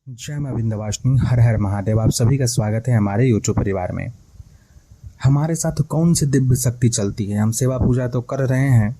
जय मां विंध्यवासिनी, हर हर महादेव। आप सभी का स्वागत है हमारे यूट्यूब परिवार में। हमारे साथ कौन सी दिव्य शक्ति चलती है? हम सेवा पूजा तो कर रहे हैं,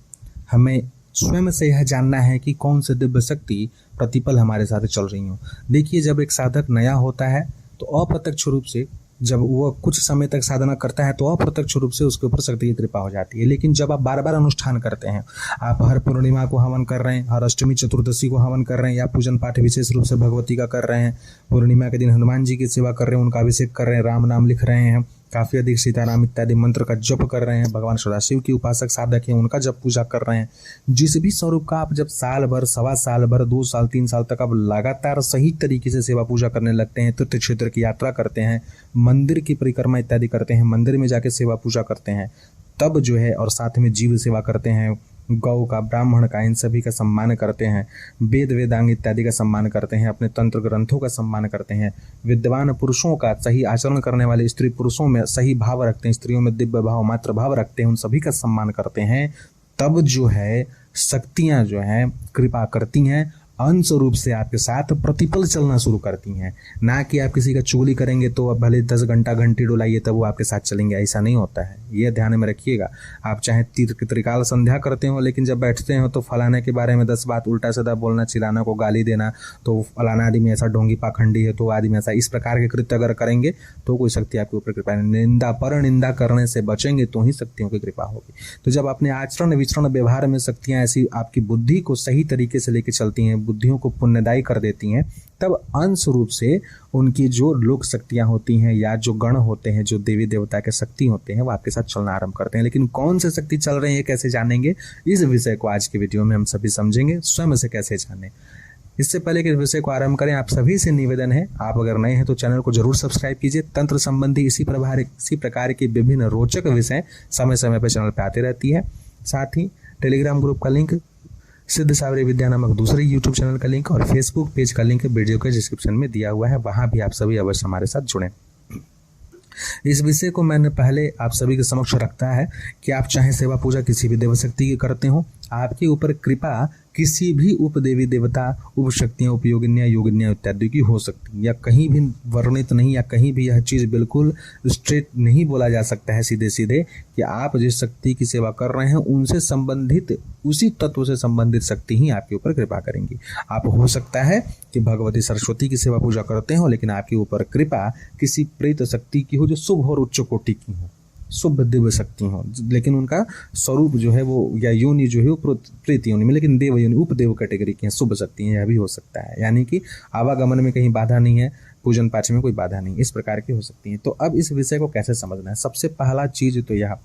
हमें स्वयं से यह जानना है कि कौन सी दिव्य शक्ति प्रतिपल हमारे साथ चल रही हो। देखिए, जब एक साधक नया होता है तो अप्रत्यक्ष रूप से जब वो कुछ समय तक साधना करता है तो अप्रत्यक्ष रूप से उसके ऊपर शक्ति की कृपा हो जाती है। लेकिन जब आप बार बार अनुष्ठान करते हैं, आप हर पूर्णिमा को हवन कर रहे हैं, हर अष्टमी चतुर्दशी को हवन कर रहे हैं, या पूजन पाठ विशेष रूप से भगवती का कर रहे हैं, पूर्णिमा के दिन हनुमान जी की सेवा कर रहे हैं, उनका अभिषेक कर रहे हैं, राम नाम लिख रहे हैं, काफ़ी अधिक सीताराम इत्यादि मंत्र का जप कर रहे हैं, भगवान सदाशिव की उपासक साधक हैं उनका जप पूजा कर रहे हैं, जिस भी स्वरूप का आप जब साल भर, सवा साल भर, 2 साल 3 साल तक आप लगातार सही तरीके से सेवा पूजा करने लगते हैं, तीर्थ क्षेत्र की यात्रा करते हैं, मंदिर की परिक्रमा इत्यादि करते हैं, मंदिर में जाके सेवा पूजा करते हैं, तब जो है, और साथ में जीव सेवा करते हैं, गौ का, ब्राह्मण का, इन सभी का सम्मान करते हैं, वेद वेदांग इत्यादि का सम्मान करते हैं, अपने तंत्र ग्रंथों का सम्मान करते हैं, विद्वान पुरुषों का, सही आचरण करने वाले स्त्री पुरुषों में सही भाव रखते हैं, स्त्रियों में दिव्य भाव मात्र भाव रखते हैं, उन सभी का सम्मान करते हैं, तब जो है शक्तियाँ जो हैं कृपा करती हैं, अंश रूप से आपके साथ प्रतिपल चलना शुरू करती हैं। ना कि आप किसी का चुगली करेंगे तो अब भले 10 घंटा घंटी डुलाइए तब वो आपके साथ चलेंगे, ऐसा नहीं होता है, ये ध्यान में रखिएगा। आप चाहे त्रिकाल संध्या करते हो, लेकिन जब बैठते हो तो फलाने के बारे में 10 बात उल्टा सीधा बोलना, चिल्लाना, को गाली देना, तो फलाना आदमी ऐसा ढोंगी पाखंडी है, तो आदमी ऐसा, इस प्रकार के कृत्य अगर करेंगे तो कोई शक्ति आपके ऊपर कृपा नहीं। निंदा पर निंदा करने से बचेंगे तो ही शक्तियों की कृपा होगी। तो जब अपने आचरण विचरण व्यवहार में शक्तियाँ ऐसी आपकी बुद्धि को सही तरीके से लेकर चलती हैं, बुद्धियों को पुण्यदायी कर देती हैं, तब अंश रूप से उनकी जो लोक शक्तियां होती हैं या जो गण होते हैं, जो देवी देवता के शक्ति होते हैं, वो आपके साथ चलना आरंभ करते हैं। लेकिन कौन से शक्ति चल रहे हैं, कैसे जानेंगे, इस विषय को आज की वीडियो में हम सभी समझेंगे, स्वयं से कैसे जानें। इससे पहले कि इस विषय को आरंभ करें, आप सभी से निवेदन है, आप अगर नए हैं तो चैनल को जरूर सब्सक्राइब कीजिए। तंत्र संबंधी इसी प्रकार की विभिन्न रोचक विषय समय समय पर चैनल पर आते रहती है। साथ ही टेलीग्राम ग्रुप का लिंक, सिद्ध सावरी विद्या नामक दूसरे यूट्यूब चैनल का लिंक और फेसबुक पेज का लिंक वीडियो के डिस्क्रिप्शन में दिया हुआ है, वहां भी आप सभी अवश्य हमारे साथ जुड़ें। इस विषय को मैंने पहले आप सभी के समक्ष रखता है कि आप चाहे सेवा पूजा किसी भी देव शक्ति की करते हो, आपके ऊपर कृपा किसी भी उपदेवी देवता, उप शक्तियाँ, उपयोगिनियाँ, योगिनियाँ इत्यादि की हो सकती, या कहीं भी वर्णित नहीं, या कहीं भी यह चीज़ बिल्कुल स्ट्रेट नहीं बोला जा सकता है सीधे सीधे कि आप जिस शक्ति की सेवा कर रहे हैं उनसे संबंधित, उसी तत्व से संबंधित शक्ति ही आपके ऊपर कृपा करेंगी। आप हो सकता है कि भगवती सरस्वती की सेवा पूजा करते हो, लेकिन आपके ऊपर कृपा किसी प्रेत शक्ति की हो जो शुभ और उच्च कोटि की हो, शुभ दिव्य शक्ति हो, लेकिन उनका स्वरूप जो है वो, या योनि जो है वो प्रेत योनि में, लेकिन देव योनि, उपदेव कैटेगरी की है, शुभ शक्ति है, यह भी हो सकता है। यानी कि आवागमन में कहीं बाधा नहीं है, पूजन पाठ में कोई बाधा नहीं, इस प्रकार की हो सकती है। तो अब इस विषय को कैसे समझना है? सबसे पहला चीज तो यह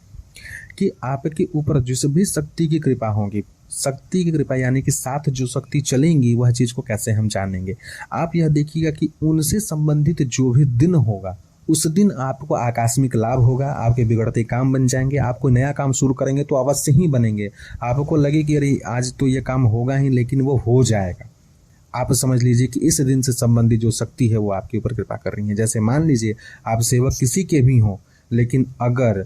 कि आपके ऊपर जिस भी शक्ति की कृपा होगी, शक्ति की कृपा यानी कि साथ जो शक्ति चलेंगी, वह चीज को कैसे हम जानेंगे? आप यह देखिएगा कि उनसे संबंधित जो भी दिन होगा, उस दिन आपको आकस्मिक लाभ होगा, आपके बिगड़ते काम बन जाएंगे, आप कोई नया काम शुरू करेंगे तो अवश्य ही बनेंगे, आपको लगे कि अरे आज तो ये काम होगा ही, लेकिन वो हो जाएगा। आप समझ लीजिए कि इस दिन से संबंधित जो शक्ति है वो आपके ऊपर कृपा कर रही है। जैसे मान लीजिए आप सेवक किसी के भी हों, लेकिन अगर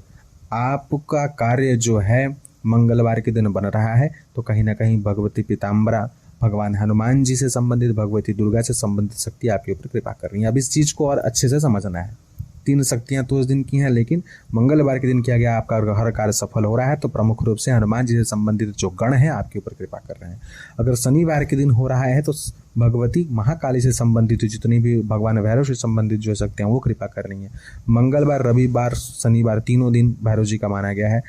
आपका कार्य जो है मंगलवार के दिन बन रहा है तो कहीं ना कहीं भगवती पीताम्बरा, भगवान हनुमान जी से संबंधित, भगवती दुर्गा से संबंधित शक्ति आपके ऊपर कृपा कर रही है। अब इस चीज को और अच्छे से समझना है। 3 शक्तियां तो उस दिन की हैं, लेकिन मंगलवार के दिन किया गया, आपका हर कार्य सफल हो रहा है, तो प्रमुख रूप से हनुमान जी से संबंधित जो गण है आपके ऊपर कृपा कर रहे हैं। अगर शनिवार के दिन हो रहा है तो भगवती महाकाली से संबंधित जितनी भी, भगवान भैरव से संबंधित जो शक्तियां वो कृपा कर रही हैं। मंगलवार, रविवार, शनिवार, तीनों दिन भैरव जी का माना गया है।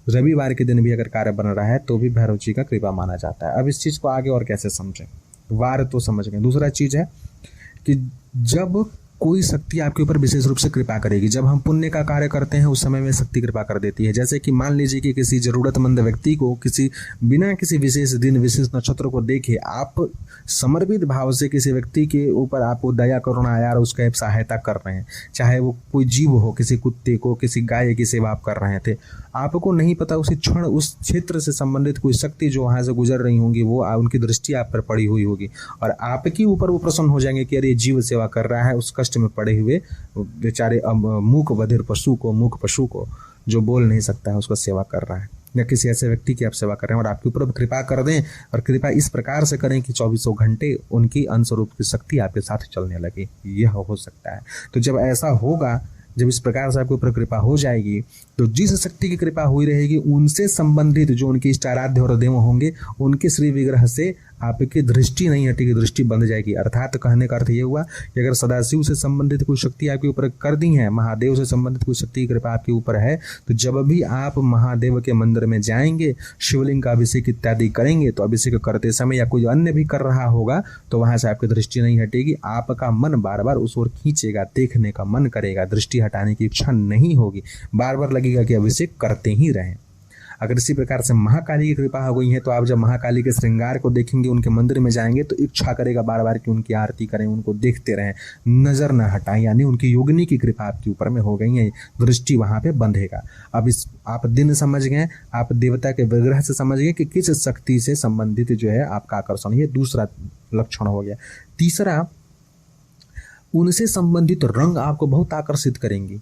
रविवार के दिन भी अगर कार्य बन रहा है तो भी भैरव जी का कृपा माना जाता है। अब इस चीज को आगे और कैसे समझें? वार तो समझ गए। दूसरा चीज है कि जब कोई शक्ति आपके ऊपर विशेष रूप से कृपा करेगी, जब हम पुण्य का कार्य करते हैं उस समय में शक्ति कृपा कर देती है। जैसे कि मान लीजिए कि किसी जरूरतमंद व्यक्ति को बिना किसी विशेष दिन, विशेष नक्षत्र को देखे आप समर्पित भाव से किसी व्यक्ति के ऊपर आप दया, करुणा, यार उसका सहायता कर रहे हैं, चाहे वो कोई जीव हो, किसी कुत्ते को, किसी गाय की सेवा आप कर रहे थे, आपको नहीं पता उसी क्षण उस क्षेत्र से संबंधित कोई शक्ति जो वहाँ से गुजर रही होंगी, वो उनकी दृष्टि आप पर पड़ी हुई होगी और आपके ऊपर वो प्रसन्न हो जाएंगे कि अरे जीव सेवा कर रहा है, उस कष्ट में पड़े हुए बेचारे मूक बधिर पशु को, मूक पशु को जो बोल नहीं सकता है, उसको सेवा कर रहा है। या किसी ऐसे व्यक्ति की आप सेवा कर रहे हैं और आपके ऊपर कृपा कर दें, और कृपा इस प्रकार से करें कि 24 घंटे उनकी अंशरूप की शक्ति आपके साथ चलने लगे, यह हो सकता है। तो जब ऐसा होगा, जब इस प्रकार से आपके ऊपर कृपा हो जाएगी, तो जिस शक्ति की कृपा हुई रहेगी उनसे संबंधित जो उनके इष्ट आराध्य और देव होंगे, उनके श्री विग्रह से आपकी दृष्टि नहीं हटेगी, दृष्टि बंध जाएगी। अर्थात कहने का अर्थ ये हुआ कि अगर सदाशिव से संबंधित कोई शक्ति आपके ऊपर कर दी है, महादेव से संबंधित कोई शक्ति की कृपा आपके ऊपर है, तो जब भी आप महादेव के मंदिर में जाएंगे, शिवलिंग का अभिषेक इत्यादि करेंगे, तो अभिषेक करते समय या कोई अन्य भी कर रहा होगा तो वहां से आपकी दृष्टि नहीं हटेगी, आपका मन बार बार उस ओर खींचेगा, देखने का मन करेगा, दृष्टि हटाने की इच्छा नहीं होगी, बार बार लगेगा कि अभिषेक करते ही रहें। अगर इसी प्रकार से महाकाली की कृपा हो गई है, तो आप जब महाकाली के श्रृंगार को देखेंगे, उनके मंदिर में जाएंगे, तो इच्छा करेगा बार बार कि उनकी आरती करें, उनको देखते रहें, नजर न हटाएं, यानी उनकी योगिनी की कृपा आपके ऊपर में हो गई है, दृष्टि वहां पे बंधेगा। अब इस आप दिन समझ गए, आप देवता के विग्रह से समझ गए कि किस शक्ति से संबंधित जो है आपका आकर्षण, ये दूसरा लक्षण हो गया। तीसरा, उनसे संबंधित रंग आपको बहुत आकर्षित करेंगी।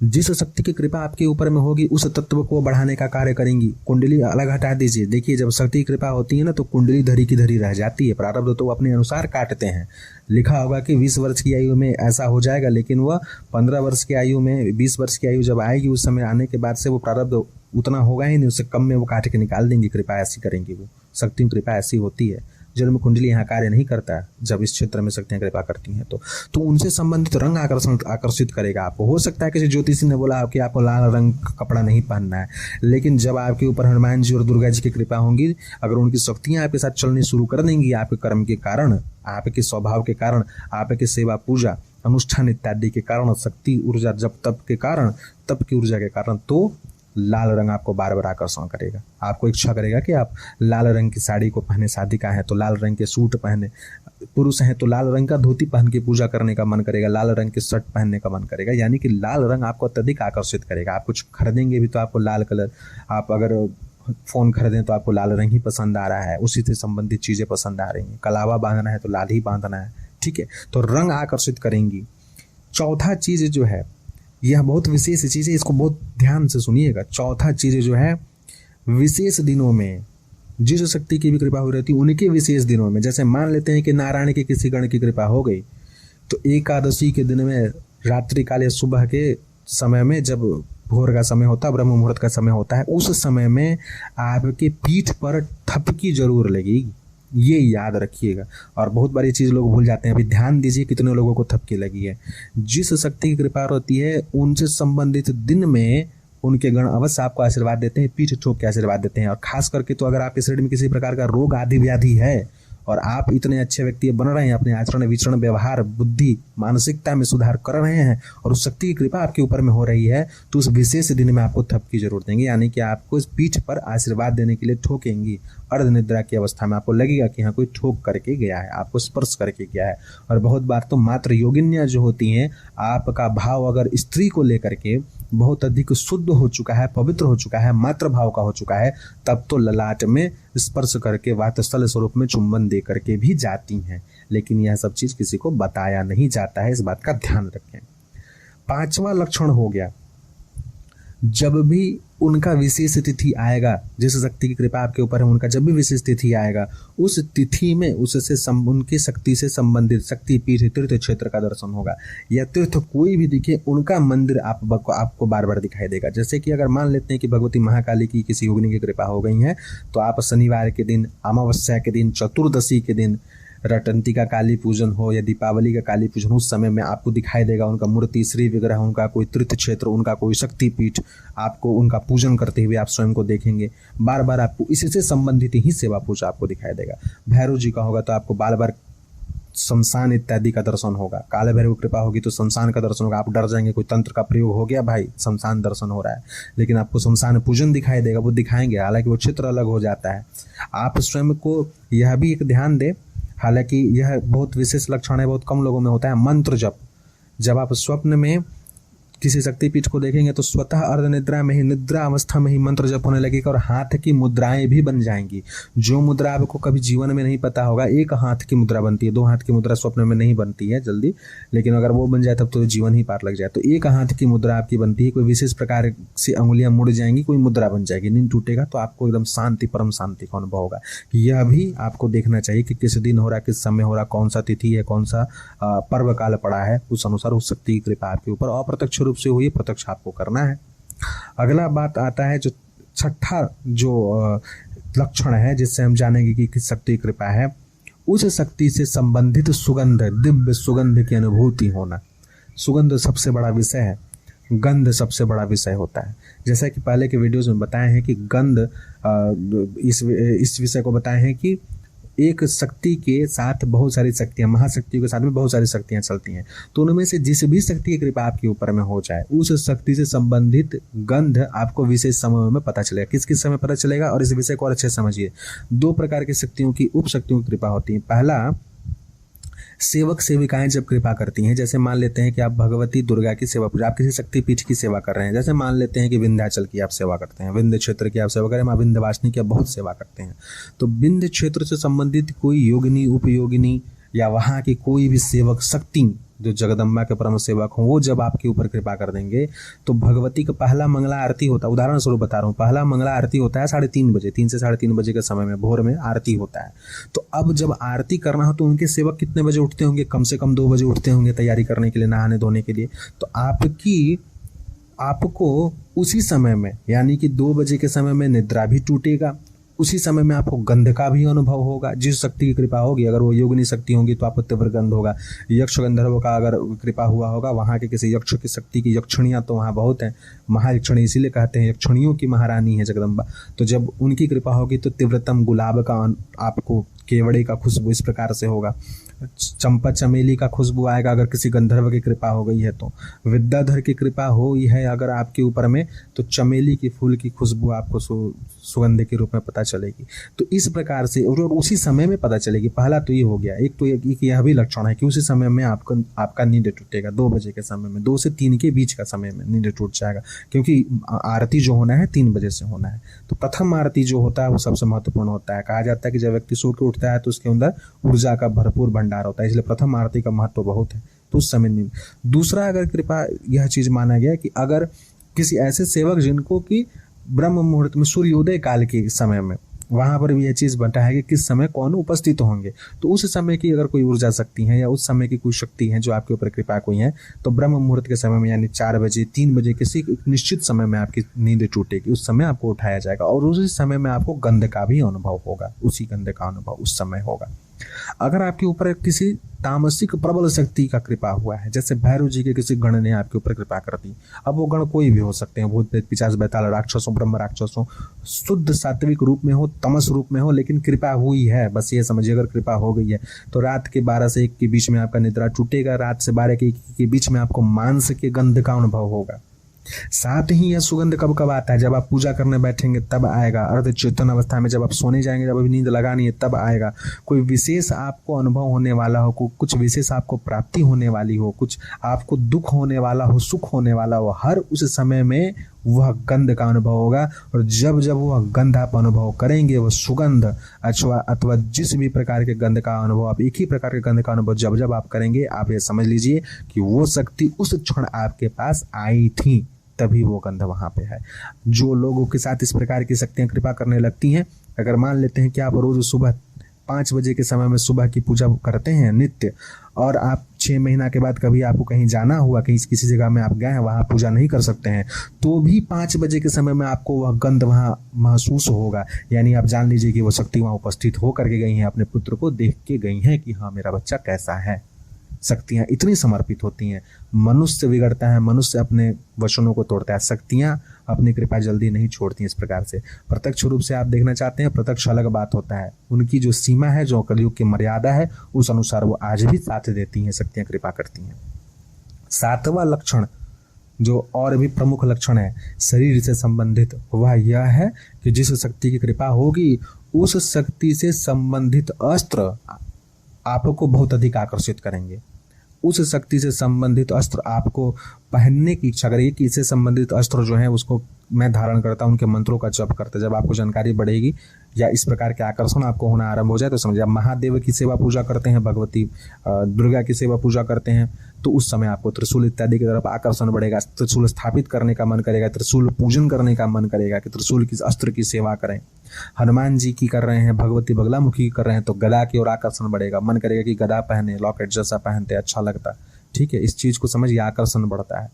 जिस शक्ति की कृपा आपके ऊपर में होगी उस तत्व को बढ़ाने का कार्य करेंगी। कुंडली अलग हटा दीजिए, देखिए जब शक्ति की कृपा होती है ना, तो कुंडली धरी की धरी रह जाती है, प्रारब्ध तो अपने अनुसार काटते हैं। लिखा होगा कि 20 वर्ष की आयु में ऐसा हो जाएगा, लेकिन वह 15 वर्ष की आयु में, 20 वर्ष की आयु जब आएगी, उस समय आने के बाद से वो प्रारब्ध उतना होगा ही नहीं, उससे कम में वो काट के निकाल देंगी। कृपा ऐसी करेंगी, वो शक्ति की कृपा ऐसी होती है। जन्म कुंडली यहाँ कार्य नहीं करता जब इस क्षेत्र में शक्तियां कृपा करती हैं, तो उनसे संबंधित रंग आकर्षित करेगा आपको। हो सकता है किसी ज्योतिषी ने बोला कि आपको लाल रंग का कपड़ा नहीं पहनना है, लेकिन जब आपके ऊपर हनुमान जी और दुर्गा जी की कृपा होंगी, अगर उनकी शक्तियां आपके साथ चलनी शुरू कर देंगी, आपके कर्म के कारण, आपके स्वभाव के कारण, आपके सेवा पूजा अनुष्ठान इत्यादि के कारण, शक्ति ऊर्जा जब तप के कारण, तप की ऊर्जा के कारण, तो लाल रंग आपको बार बार आकर्षण करेगा। आपको इच्छा करेगा कि आप लाल रंग की साड़ी को पहने, साधिका है तो लाल रंग के सूट पहने, पुरुष हैं तो लाल रंग का धोती पहन के पूजा करने का मन करेगा, लाल रंग के शर्ट पहनने का मन करेगा। यानी कि लाल रंग आपको अत्यधिक आकर्षित करेगा। आप कुछ खरीदेंगे भी तो आपको लाल कलर, आप अगर फ़ोन खरीदें तो आपको लाल रंग ही पसंद आ रहा है, उसी से संबंधित चीज़ें पसंद आ रही हैं। कलावा बांधना है तो लाल ही बांधना है, ठीक है। तो रंग आकर्षित करेंगी। चौथा चीज़ जो है, यह बहुत विशेष चीज़ है, इसको बहुत ध्यान से सुनिएगा। चौथा चीज़ जो है, विशेष दिनों में जिस शक्ति की भी कृपा हो रहती है, उनके विशेष दिनों में, जैसे मान लेते हैं कि नारायण के किसी गण की कृपा हो गई, तो एकादशी के दिन में रात्रि काल या सुबह के समय में, जब भोर का समय होता है, ब्रह्म मुहूर्त का समय होता है, उस समय में आपके पीठ पर थपकी जरूर लगेगी, ये याद रखिएगा। और बहुत बारी चीज़ लोग भूल जाते हैं, अभी ध्यान दीजिए कितने लोगों को थपकी लगी है। जिस शक्ति की कृपा होती है, उनसे संबंधित दिन में उनके गण अवश्य आपको आशीर्वाद देते हैं, पीठ ठोक के आशीर्वाद देते हैं। और खास करके तो अगर आपके शरीर में किसी प्रकार का रोग आदि व्याधि है और आप इतने अच्छे व्यक्ति बन रहे हैं, अपने आचरण विचरण व्यवहार बुद्धि मानसिकता में सुधार कर रहे हैं और उस शक्ति की कृपा आपके ऊपर में हो रही है, तो उस विशेष दिन में आपको थपकी जरूर देंगे। यानी कि आपको इस पीठ पर आशीर्वाद देने के लिए ठोकेंगी। अर्ध निद्रा की अवस्था में आपको लगेगा कि हाँ कोई ठोक करके गया है, आपको स्पर्श करके गया है। और बहुत बार तो मात्र योगिनियाँ जो होती हैं, आपका भाव अगर स्त्री को लेकर के बहुत अधिक शुद्ध हो चुका है, पवित्र हो चुका है, मातृ भाव का हो चुका है, तब तो ललाट में स्पर्श करके वातस्थल स्वरूप में चुंबन दे करके भी जाती हैं। लेकिन यह सब चीज़ किसी को बताया नहीं जाता है, इस बात का ध्यान रखें। पांचवा लक्षण हो गया, जब भी उनका विशेष तिथि आएगा, जिस शक्ति की कृपा आपके ऊपर है, उनका जब भी विशेष तिथि आएगा, उस तिथि में उससे उनकी शक्ति से संबंधित शक्ति पीठ तीर्थ क्षेत्र का दर्शन होगा, या तीर्थ कोई भी दिखे, उनका मंदिर आपको बार बार दिखाई देगा। जैसे कि अगर मान लेते हैं कि भगवती महाकाली की किसी योगिनी की कृपा हो गई है, तो आप शनिवार के दिन, अमावस्या के दिन, चतुर्दशी के दिन, रटंती का काली पूजन हो या दीपावली का काली पूजन, उस समय में आपको दिखाई देगा उनका मूर्ति, श्री विग्रह, उनका कोई तीर्थ क्षेत्र, उनका कोई शक्तिपीठ, आपको उनका पूजन करते हुए आप स्वयं को देखेंगे। बार बार आपको इससे संबंधित ही सेवा पूजा आपको दिखाई देगा। भैरव जी का होगा तो आपको बार बार शमशान इत्यादि का दर्शन होगा। काले भैरव की कृपा होगी तो शमशान का दर्शन होगा। आप डर जाएंगे, कोई तंत्र का प्रयोग हो गया भाई, शमशान दर्शन हो रहा है, लेकिन आपको शमशान पूजन दिखाई देगा, वो दिखाएंगे, हालांकि वो क्षेत्र अलग हो जाता है। आप स्वयं को यह भी एक ध्यान दें, हालांकि यह बहुत विशेष लक्षण है, बहुत कम लोगों में होता है, मंत्र जप। जब आप स्वप्न में किसी शक्तिपीठ को देखेंगे तो स्वतः अर्धनिद्रा में ही, निद्रा अवस्था में ही मंत्र जप होने लगेगा और हाथ की मुद्राएं भी बन जाएंगी। जो मुद्रा आपको कभी जीवन में नहीं पता होगा, एक हाथ की मुद्रा बनती है, 2 हाथ की मुद्रा स्वप्न में नहीं बनती है जल्दी, लेकिन अगर वो बन जाए तब तो जीवन ही पार लग जाए। तो एक हाथ की मुद्रा आपकी बनती है, कोई विशेष प्रकार से अंगुलियां मुड़ जाएंगी, कोई मुद्रा बन जाएगी, नींद टूटेगा तो आपको एकदम शांति, परम शांति का अनुभव होगा। यह भी आपको देखना चाहिए कि किस दिन हो रहा है, किस समय हो रहा, कौन सा तिथि है, कौन सा पर्व काल पड़ा है, उस अनुसार उस शक्ति की कृपा आपके ऊपर अप्रत्यक्ष रूप से हुई, प्रत्यक्ष आपको करना है। अगला बात आता है जो छठा जो लक्षण है जिससे हम जानेंगे कि किस शक्ति की कृपा है, उस शक्ति से संबंधित सुगंध, दिव्य सुगंध की अनुभूति होना। सुगंध सबसे बड़ा विषय है, गंध सबसे बड़ा विषय होता है। जैसा कि पहले के वीडियोज में बताए हैं कि गंध, इस विषय को बताए हैं कि एक शक्ति के साथ बहुत सारी शक्तियां, महाशक्तियों के साथ में बहुत सारी शक्तियां चलती हैं, तो उनमें से जिस भी शक्ति की कृपा आपके ऊपर में हो जाए, उस शक्ति से संबंधित गंध आपको विशेष समय में पता चलेगा। किस किस समय पता चलेगा, और इस विषय को और अच्छे से समझिए। 2 प्रकार की शक्तियों की, उप शक्तियों की कृपा होती है। पहला, सेवक सेविकाएं जब कृपा करती हैं, जैसे मान लेते हैं कि आप भगवती दुर्गा की सेवा पूजा, आप किसी शक्तिपीठ की सेवा कर रहे हैं, जैसे मान लेते हैं कि विंध्याचल की आप सेवा करते हैं, विंध्य क्षेत्र की आप सेवा करें, माँ विंध्यवासिनी की आप बहुत सेवा करते हैं, तो विंध्य क्षेत्र से संबंधित कोई योगिनी, उपयोगिनी या वहाँ की कोई भी सेवक शक्ति जो जगदम्बा के परम सेवक हों, वो जब आपके ऊपर कृपा कर देंगे तो भगवती का पहला मंगला आरती होता है। उदाहरण स्वरूप बता रहा हूँ, पहला मंगला आरती होता है 3:30 बजे, 3 से 3:30 बजे के समय में, भोर में आरती होता है। तो अब जब आरती करना हो तो उनके सेवक कितने बजे उठते होंगे? कम से कम 2 बजे उठते होंगे तैयारी करने के लिए, नहाने धोने के लिए। तो आपको उसी समय में, यानी कि 2 बजे के समय में निद्रा भी टूटेगा, उसी समय में आपको गंध का भी अनुभव होगा। जिस शक्ति की कृपा होगी, अगर वो योगिनी शक्ति होगी तो आपको तीव्र गंध होगा। यक्ष गंधर्व का अगर कृपा हुआ होगा, वहाँ के किसी यक्ष की शक्ति की, यक्षणियाँ तो वहाँ बहुत हैं, महायक्षणी इसीलिए कहते हैं, यक्षणियों की महारानी है जगदम्बा। तो जब उनकी कृपा होगी तो तीव्रतम गुलाब का आपको, केवड़े का खुशबू इस प्रकार से होगा, चंपा चमेली का खुशबू आएगा अगर किसी गंधर्व की कृपा हो गई है तो। विद्याधर की कृपा हो है अगर आपके ऊपर में, तो चमेली की फूल की खुशबू आपको सुगंध के रूप में पता चलेगी। तो इस प्रकार से, और उसी समय में पता चलेगी। पहला तो ये हो गया। एक तो यह भी लक्षण है कि उसी समय में आपका नींद टूटेगा। 2 बजे के समय में, 2 से 3 के बीच का समय में नींद टूट जाएगा, क्योंकि आरती जो होना है 3 बजे से होना है। तो प्रथम आरती जो होता है वो सबसे महत्वपूर्ण होता है। कहा जाता है कि जब व्यक्ति सो के उठता है तो उसके अंदर ऊर्जा का भरपूर भंडार होता है, इसलिए प्रथम आरती का महत्व बहुत है। तो उस समय नींद। दूसरा, अगर कृपा यह चीज माना गया कि अगर किसी ऐसे सेवक जिनको कि ब्रह्म मुहूर्त में, सूर्योदय काल के समय में, वहां पर भी यह चीज बता है कि किस समय कौन उपस्थित होंगे, तो उस समय की अगर कोई ऊर्जा शक्ति है या उस समय की कोई शक्ति है जो आपके ऊपर कृपा कोई है, तो ब्रह्म मुहूर्त के समय में, यानी 4 बजे, 3 बजे, किसी निश्चित समय में आपकी नींद टूटेगी। उस समय आपको उठाया जाएगा और उसी समय में आपको गंध का भी अनुभव होगा, उसी गंध का अनुभव उस समय होगा। अगर आपके ऊपर किसी तामसिक प्रबल शक्ति का कृपा हुआ है, जैसे भैरव जी के किसी गण ने आपके ऊपर कृपा कर दी, अब वो गण कोई भी हो सकते हैं, भूत प्रेत पिशाच बैताल राक्षस हो, ब्रह्म राक्षस हो, शुद्ध सात्विक रूप में हो, तमस रूप में हो, लेकिन कृपा हुई है, बस ये समझिए। अगर कृपा हो गई है तो रात के 12 से 1 के बीच में आपका निद्रा टूटेगा, रात से 12 के 1 के बीच में आपको मांस के गंध का अनुभव होगा। साथ ही यह सुगंध कब कब आता है? जब आप पूजा करने बैठेंगे तब आएगा, अर्ध चेतन अवस्था में, जब आप सोने जाएंगे, जब अभी नींद लगानी है तब आएगा। कोई विशेष आपको अनुभव होने वाला हो, कुछ विशेष आपको प्राप्ति होने वाली हो, कुछ आपको दुख होने वाला हो, सुख होने वाला हो, हर उस समय में वह गंध का अनुभव होगा। और जब जब वह गंध आप अनुभव करेंगे, वह सुगंध अथवा जिस भी प्रकार के गंध का अनुभव, आप एक ही प्रकार के गंध का अनुभव जब जब आप करेंगे, आप ये समझ लीजिए कि वो शक्ति उस क्षण आपके पास आई थी, तभी वो गंध वहां पे है। जो लोगों के साथ इस प्रकार की शक्तियां कृपा करने लगती हैं, अगर मान लेते हैं कि आप रोज सुबह 5 बजे के समय में सुबह की पूजा करते हैं नित्य, और आप 6 महीना के बाद कभी आपको कहीं जाना हुआ, कहीं किसी जगह में आप गए हैं, वहां पूजा नहीं कर सकते हैं, तो भी 5 बजे के समय में आपको वह गंध वहां महसूस होगा। यानी आप जान लीजिए कि वो शक्ति वहां उपस्थित होकर के गई हैं, अपने पुत्र को देख के गई हैं कि हाँ मेरा बच्चा कैसा है। शक्तियां इतनी समर्पित होती हैं। मनुष्य बिगड़ता है, मनुष्य अपने वचनों को तोड़ता है, शक्तियां अपनी कृपा जल्दी नहीं छोड़ती। इस प्रकार से प्रत्यक्ष रूप से आप देखना चाहते हैं, प्रत्यक्ष अलग बात होता है, उनकी जो सीमा है, जो कलयुग की मर्यादा है, उस अनुसार वो आज भी साथ देती हैं, शक्तियां कृपा करती हैं। 7वां लक्षण जो और भी प्रमुख लक्षण है शरीर से संबंधित, वह यह है कि जिस शक्ति की कृपा होगी, उस शक्ति से संबंधित अस्त्र आपको बहुत अधिक आकर्षित करेंगे। उस शक्ति से संबंधित अस्त्र आपको पहनने की इच्छा करेगी कि इससे संबंधित अस्त्र जो है उसको मैं धारण करता हूँ, उनके मंत्रों का जप करते। जब आपको जानकारी बढ़ेगी या इस प्रकार के आकर्षण आपको होना आरंभ हो जाए तो समझिए आप महादेव की सेवा पूजा करते हैं, भगवती दुर्गा की सेवा पूजा करते हैं, तो उस समय आपको त्रिशूल इत्यादि की तरफ आकर्षण बढ़ेगा, त्रिशूल स्थापित करने का मन करेगा, त्रिशूल पूजन करने का मन करेगा कि त्रिशूल की अस्त्र की सेवा करें। हनुमान जी की कर रहे हैं, भगवती बगलामुखी की कर रहे हैं तो गदा की ओर आकर्षण बढ़ेगा, मन करेगा कि गदा पहने, लॉकेट जैसा पहनते अच्छा लगता। ठीक है, इस चीज को समझिए, आकर्षण बढ़ता है।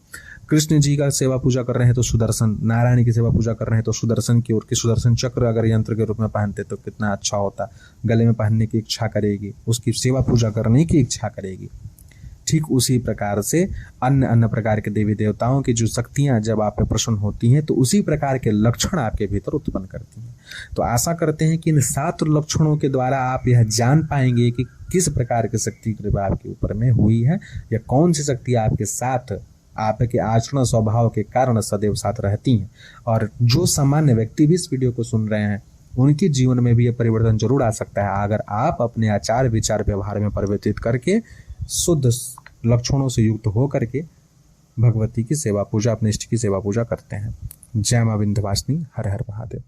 कृष्ण जी का सेवा पूजा कर रहे हैं तो सुदर्शन, नारायण की सेवा पूजा कर रहे हैं तो सुदर्शन की ओर, कि सुदर्शन चक्र अगर यंत्र के रूप में पहनते तो कितना अच्छा होता, गले में पहनने की इच्छा करेगी, उसकी सेवा पूजा करने की इच्छा करेगी। ठीक उसी प्रकार से अन्य अन्य प्रकार के देवी देवताओं की जो शक्तियां जब आप पे प्रसन्न होती हैं तो उसी प्रकार के लक्षण आपके भीतर उत्पन्न करती हैं। तो आशा करते हैं कि इन 7 लक्षणों के द्वारा आप यह जान पाएंगे कि किस प्रकार की शक्ति कृपा आपके ऊपर में हुई है या कौन सी शक्ति आपके साथ आपके आचरण स्वभाव के कारण सदैव साथ रहती हैं। और जो सामान्य व्यक्ति भी इस वीडियो को सुन रहे हैं उनके जीवन में भी यह परिवर्तन जरूर आ सकता है अगर आप अपने आचार विचार व्यवहार में परिवर्तित करके शुद्ध लक्षणों से युक्त हो करके भगवती की सेवा पूजा, अपने इष्ट की सेवा पूजा करते हैं। जय मां विंध्यवासिनी, हर हर महादेव।